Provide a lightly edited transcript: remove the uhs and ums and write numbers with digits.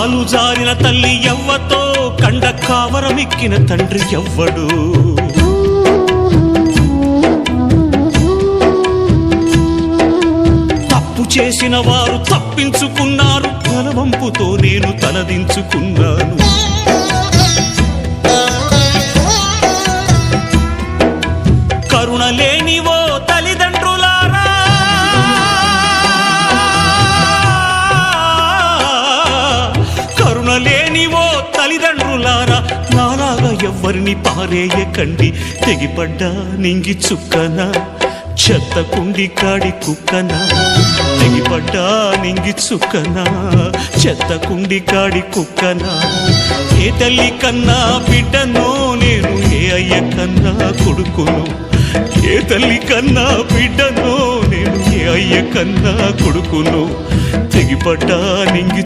కాలు జారిన తల్లి ఎవ్వతో కండ కావరమెక్కిన తండ్రి ఎవ్వడు తప్పు చేసిన వారు తప్పించుకున్నారు తలవంపుతో నేను తలదించుకున్నాను కరుణ లేనివో తల్లిదండ్రులారా కరుణ లేనివో తల్లిదండ్రులారా నాలాగా ఎవ్వరిని పారేయకండి తెగిపడ్డా నింగి చుక్కనా చెత్త కుండి కాడి కుక్కనా తెగిపడ్డా నింగి చుక్కనా చెత్త కుండి కాడి కుక్కనా ఏ తల్లి కన్నా బిడ్డనో నేను ఏ అయ్య కన్నా కొడుకును ఏ తల్లి కన్నా బిడ్డనో నేను ఏ అయ్య కన్నా కొడుకును తెగిపడ్డా నింగి